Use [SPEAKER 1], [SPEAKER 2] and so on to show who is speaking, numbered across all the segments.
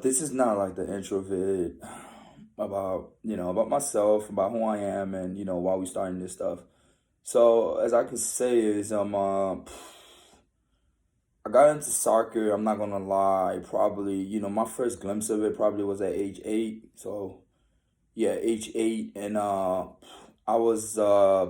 [SPEAKER 1] This is not like the intro vid about, about myself, about who I am and, why we starting this stuff. So as I could say is I got into soccer, I'm not gonna lie, probably, my first glimpse of it probably was at age 8. So yeah, age 8 and I was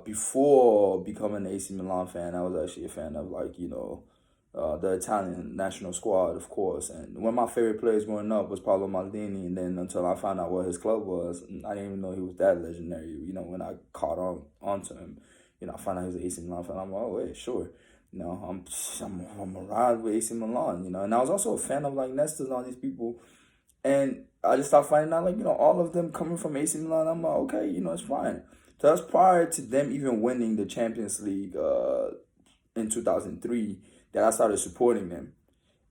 [SPEAKER 1] before becoming an AC Milan fan, I was actually a fan of like, the Italian national squad, of course. And one of my favorite players growing up was Paolo Maldini. And then until I found out what his club was, I didn't even know he was that legendary. When I caught onto him, I found out he was an AC Milan fan. I'm like, oh wait, sure. I'm a ride with AC Milan. And I was also a fan of like Nesta and all these people. And I just started finding out like all of them coming from AC Milan. I'm like, okay, it's fine. So that's prior to them even winning the Champions League in 2003 that I started supporting them.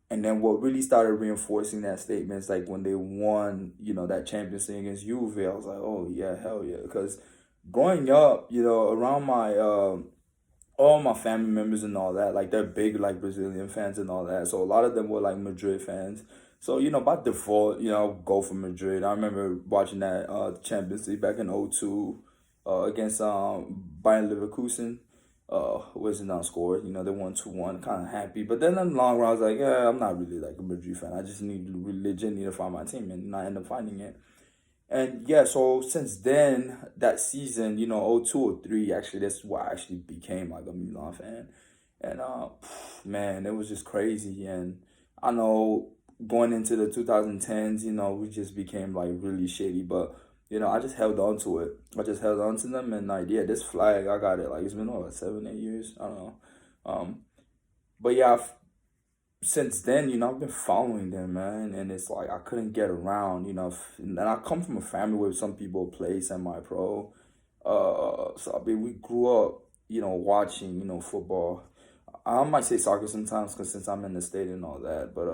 [SPEAKER 1] And then what really started reinforcing that statement is like when they won, that Champions League against Juve, I was like, oh yeah, hell yeah. Because growing up, around my all my family members and all that, like they're big like Brazilian fans and all that. So a lot of them were like Madrid fans. So, by default, go for Madrid. I remember watching that Champions League back in '02 against Bayern Leverkusen. Wasn't outscored. They won 2-1, kind of happy. But then in the long run, I was like, yeah, I'm not really like a Madrid fan. I just need to find my team, and I end up finding it. And yeah, so since then, that season, '02 or 03, actually, that's why I actually became like a Milan fan. And man, it was just crazy. And I know going into the 2010s, we just became like really shady. But I just held on to it. I just held on to them, and like, yeah, this flag, I got it. Like it's been like 7, 8 years. I don't know. Um, but yeah, since then, I've been following them, man, and it's like I couldn't get around, and I come from a family where some people play semi-pro. So I mean, we grew up, watching, football. I might say soccer sometimes, because since I'm in the state and all that, but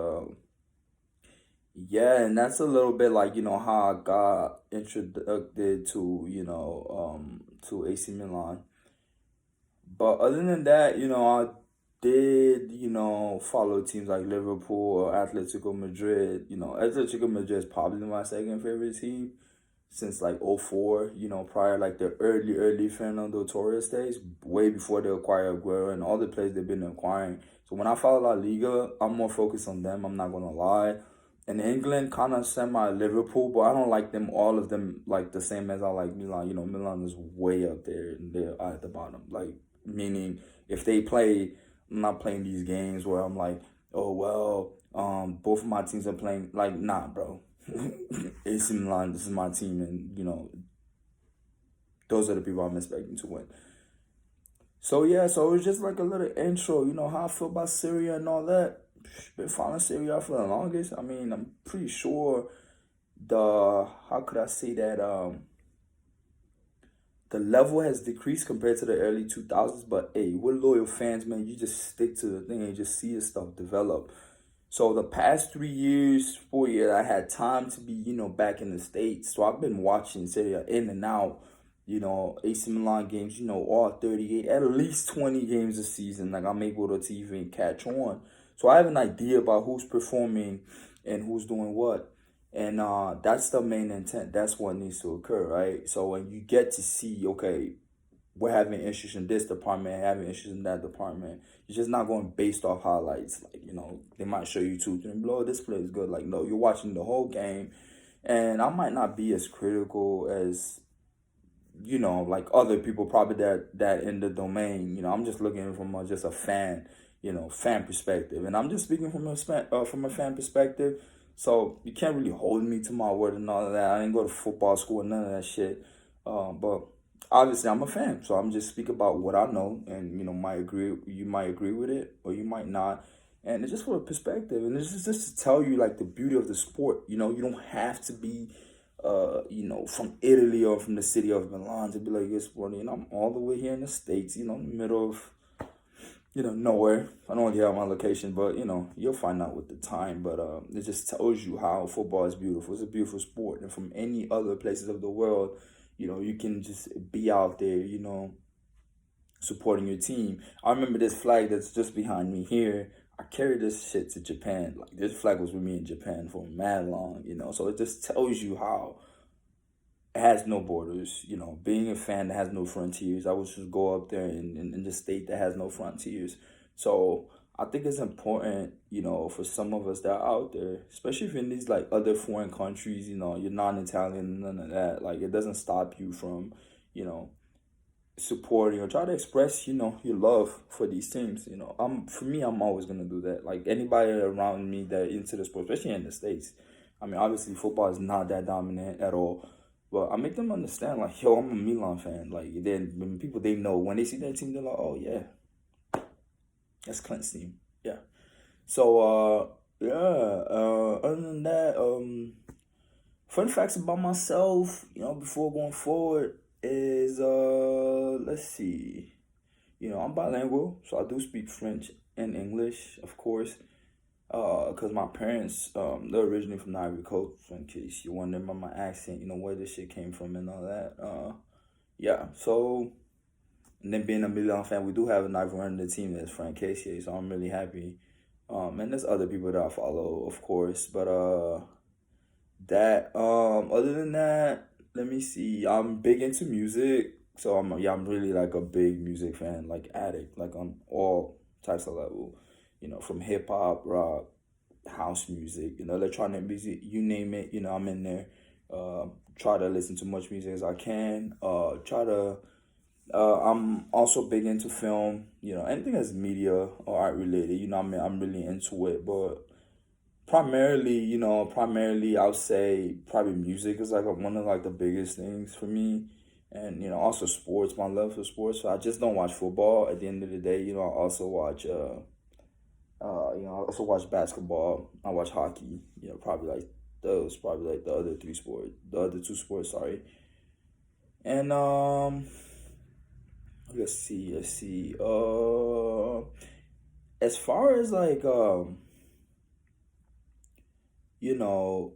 [SPEAKER 1] yeah, and that's a little bit like, how I got introduced to AC Milan. But other than that, I did, follow teams like Liverpool or Atletico Madrid. Atletico Madrid is probably my second favorite team since like '04. Prior like the early Fernando Torres days, way before they acquired Aguero and all the players they've been acquiring. So when I follow La Liga, I'm more focused on them, I'm not gonna lie. In England, kind of semi Liverpool, but I don't like them, all of them, like the same as I like Milan. Milan is way up there and they're at the bottom. Like, meaning if they play, I'm not playing these games where I'm like, oh well, both of my teams are playing. Like, nah, bro. AC Milan, this is my team, and those are the people I'm expecting to win. So yeah, so it was just like a little intro, how I feel about Syria and all that. Been following Syria for the longest. I mean, I'm pretty sure how could I say that the level has decreased compared to the early 2000s, but hey, we're loyal fans, man. You just stick to the thing and just see the stuff develop. So the past 3 years, 4 years, I had time to be, back in the States. So I've been watching Serie A in and out, AC Milan games, all 38, at least 20 games a season. Like I'm able to even catch on. So I have an idea about who's performing and who's doing what. And that's the main intent. That's what needs to occur, right? So when you get to see, okay, we're having issues in this department, having issues in that department. You're just not going based off highlights. Like, they might show you 2, 3, blow, this play is good. Like, no, you're watching the whole game. And I might not be as critical as, like other people probably that in the domain. I'm just looking from just a fan, fan perspective. And I'm just speaking from a fan perspective. So you can't really hold me to my word and all of that. I didn't go to football school and none of that shit. But obviously I'm a fan, so I'm just speaking about what I know, and you might agree with it or you might not, and it's just for a perspective, and it's just to tell you like the beauty of the sport. You don't have to be, from Italy or from the city of Milan to be like you're sporting. I'm all the way here in the States, in the middle of nowhere. I don't really have my location, but you'll find out with the time. But it just tells you how football is beautiful. It's a beautiful sport, and from any other places of the world, you can just be out there, supporting your team. I remember this flag that's just behind me here. I carried this shit to Japan. Like this flag was with me in Japan for mad long, you know. So it just tells you how it has no borders, you know. Being a fan that has no frontiers, I would just go up there in the state that has no frontiers. So I think it's important, you know, for some of us that are out there, especially if in these like other foreign countries, you know, you're non-Italian, none of that. Like it doesn't stop you from, you know, supporting or try to express, you know, your love for these teams. You know, for me, I'm always gonna do that. Like anybody around me that into the sport, especially in the States. I mean, obviously football is not that dominant at all. But I make them understand, like, yo, I'm a Milan fan. Like, then when people they know when they see that team, they're like, oh yeah, that's Clint's team. Yeah. So yeah. Other than that, fun facts about myself, you know, before going forward is let's see. You know, I'm bilingual, so I do speak French and English, of course. Cause my parents, they're originally from the Ivory Coast. In case you're wondering about my accent, you know where this shit came from and all that. Yeah. So, and then being a Milan fan, we do have an Ivorian on the team that's Frank Casey, so I'm really happy. And there's other people that I follow, of course, but other than that, let me see. I'm big into music, so I'm really like a big music fan, like addict, like on all types of level, you know, from hip hop, rock, house music, you know, electronic music, you name it, you know, I'm in there. Try to listen to much music as I can. I'm also big into film, you know, anything that's media or art related, you know, I'm really into it, but primarily I would say probably music is like one of like the biggest things for me, and you know also sports. My love for sports. So I just don't watch football. At the end of the day, you know I also watch I also watch basketball. I watch hockey. You know probably like the other three sports, the other two sports. Sorry, and let's see. As far as like you know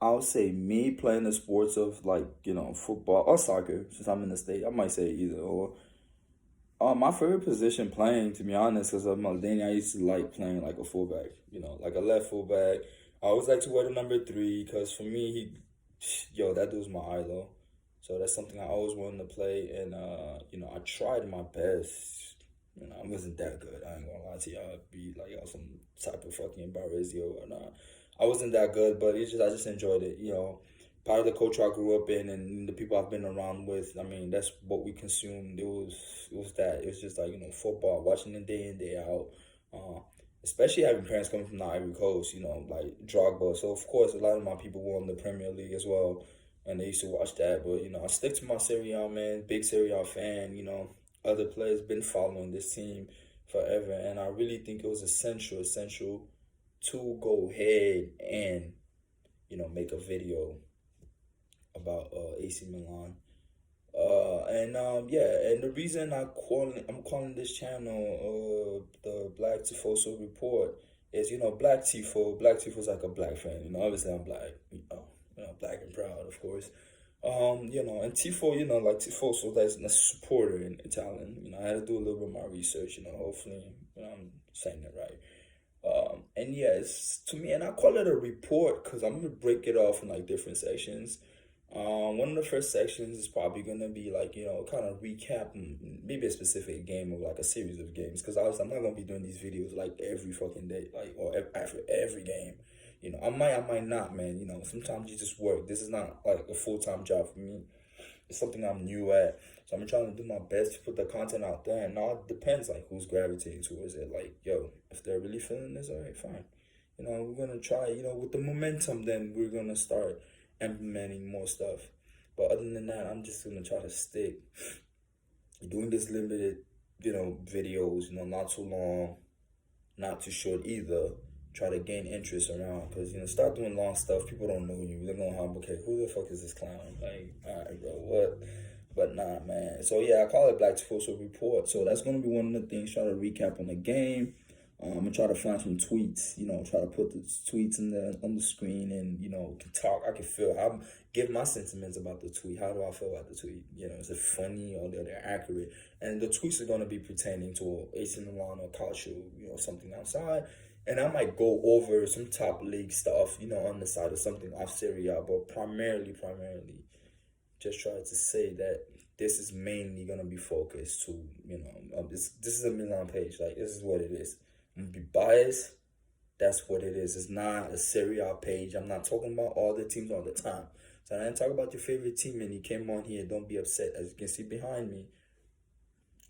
[SPEAKER 1] I'll say me playing the sports of like, you know, football or soccer, since I'm in the state, I might say either or. My favorite position playing, to be honest, because I'm Albanian, I used to like playing like a fullback, you know, like a left fullback. I always like to wear the number three because for me, yo, that dude's my idol. So that's something I always wanted to play, and you know, I tried my best. You know, I wasn't that good. I ain't gonna lie to y'all. Be like y'all some type of fucking embarrassio or not. I wasn't that good, but I just enjoyed it. You know, part of the culture I grew up in and the people I've been around with. I mean, that's what we consumed. It was that. It was just like, you know, football, watching it day in day out. Uh, Especially having parents coming from the Ivory Coast. You know, like Drogba. So of course, a lot of my people were in the Premier League as well, and they used to watch that. But you know, I stick to my Serie A, man. Big Serie A fan. You know, other players been following this team forever, and I really think it was essential to go ahead and make a video about AC Milan. And yeah, and the reason I'm calling this channel the Black Tifoso Report is, you know, Black Tifo is like a black fan. You know, obviously I'm black, black and proud, of course. And Tifo, you know, like Tifoso, that's a supporter in Italian. You know, I had to do a little bit of my research. You know, hopefully, I'm saying it right. And yeah, it's to me, and I call it a report because I'm gonna break it off in like different sections. One of the first sections is probably gonna be like, you know, kind of recap maybe a specific game or like a series of games, because obviously I'm not gonna be doing these videos like every fucking day, like or after every game. You know, I might not, man. You know, sometimes you just work. This is not like a full-time job for me. It's something I'm new at. So I'm trying to do my best to put the content out there. And now it depends like who's gravitating towards it. Like, yo, if they're really feeling this, all right, fine. You know, we're gonna try, you know, with the momentum, then we're gonna start implementing more stuff. But other than that, I'm just gonna try to stick doing this limited, you know, videos, you know, not too long, not too short either. Try to gain interest around, because, you know, start doing long stuff, people don't know you. They're gonna have, okay, who the fuck is this clown? Like, all right, bro, what? But nah, man. So yeah, I call it Black Tifoso Report. So that's gonna be one of the things. Try to recap on the game. I'm gonna try to find some tweets, try to put the tweets on the screen, and can talk. I can feel how give my sentiments about the tweet. How do I feel about the tweet? Is it funny or they're accurate? And the tweets are gonna be pertaining to AC Milan or culture, something outside. And I might go over some top league stuff, on the side of something off Serie A, but primarily, just try to say that this is mainly gonna be focused to, this is a Milan page. Like, this is what it is. I'm gonna be biased. That's what it is. It's not a Serie A page. I'm not talking about all the teams all the time. So I didn't talk about your favorite team and you came on here. Don't be upset. As you can see behind me,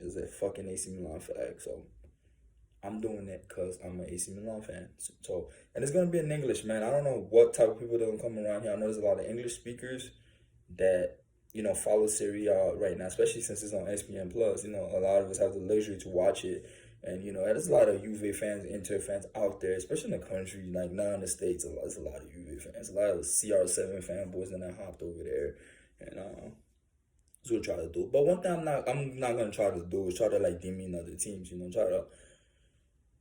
[SPEAKER 1] is a fucking AC Milan flag. So I'm doing it because I'm an AC Milan fan. So, and it's gonna be in English, man. I don't know what type of people that will come around here. I know there's a lot of English speakers that follow Serie A right now, especially since it's on ESPN Plus. A lot of us have the luxury to watch it, and there's a lot of Juve fans, Inter fans out there, especially in the country, like now in the States. There's a lot of Juve fans, a lot of CR7 fanboys that I hopped over there, and that's what I try to do. But one thing I'm not gonna try to do is try to like demean other teams. Try to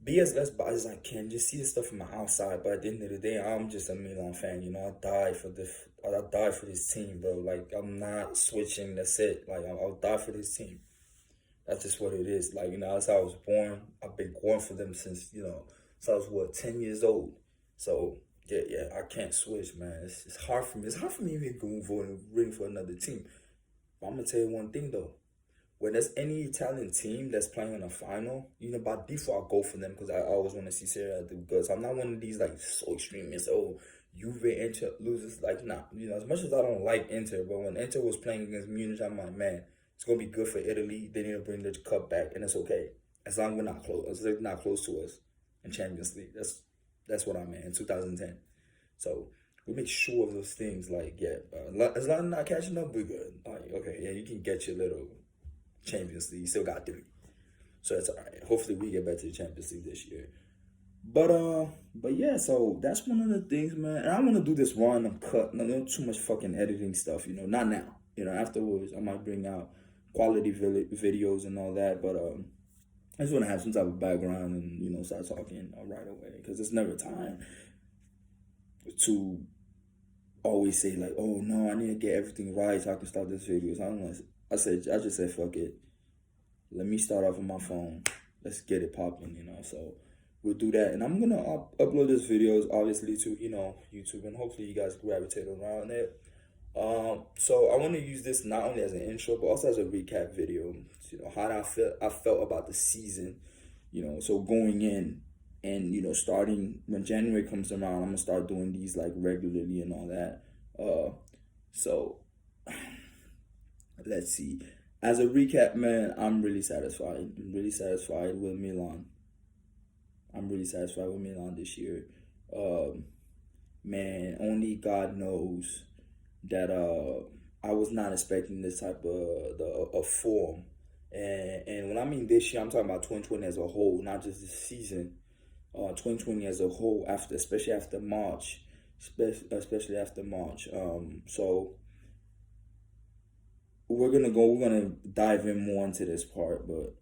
[SPEAKER 1] be as less biased as I can. Just see the stuff from the outside. But at the end of the day, I'm just a Milan fan. I die for this team, bro. Like, I'm not switching. That's it. Like, I'll die for this team. That's just what it is. Like, that's how I was born. I've been going for them since I was 10 years old. So yeah, I can't switch, man. It's hard for me. It's hard for me even going for and rooting for another team. But I'm gonna tell you one thing though. When there's any Italian team that's playing in a final, by default, I'll go for them because I always want to see Serie A do good. So I'm not one of these, like, so extremists. Oh, Juve, Inter loses. Like, nah. As much as I don't like Inter, but when Inter was playing against Munich, I'm like, man, it's going to be good for Italy. They need to bring the cup back, and it's okay. As long as we're not close. As they're not close to us in Champions League. That's what I meant in 2010. So we make sure of those things. Like, yeah, as long as I'm not catching up, we're good. Like, okay, yeah, you can get your little Champions League. You still got 3. So that's all right. Hopefully we get back to the Champions League this year. But yeah, so that's one of the things, man. And I want to do this one cut. No too much fucking editing stuff, not now. Afterwards I might bring out quality videos and all that. But I just want to have some type of background and, start talking right away. Because it's never time to always say like, oh no, I need to get everything right so I can start this video. So I just said, fuck it. Let me start off on my phone. Let's get it popping, So we'll do that. And I'm going to upload these videos, obviously, to, YouTube. And hopefully you guys gravitate around it. So I want to use this not only as an intro, but also as a recap video. How I felt about the season, So going in and, starting when January comes around, I'm going to start doing these, like, regularly and all that. So let's see. As a recap, man, I'm really satisfied. I'm really satisfied with Milan. I'm really satisfied with Milan this year. Man, only God knows that I was not expecting this type of form. And when I mean this year, I'm talking about 2020 as a whole, not just this season. 2020 as a whole, especially after March. Especially after March. So we're gonna dive in more into this part, but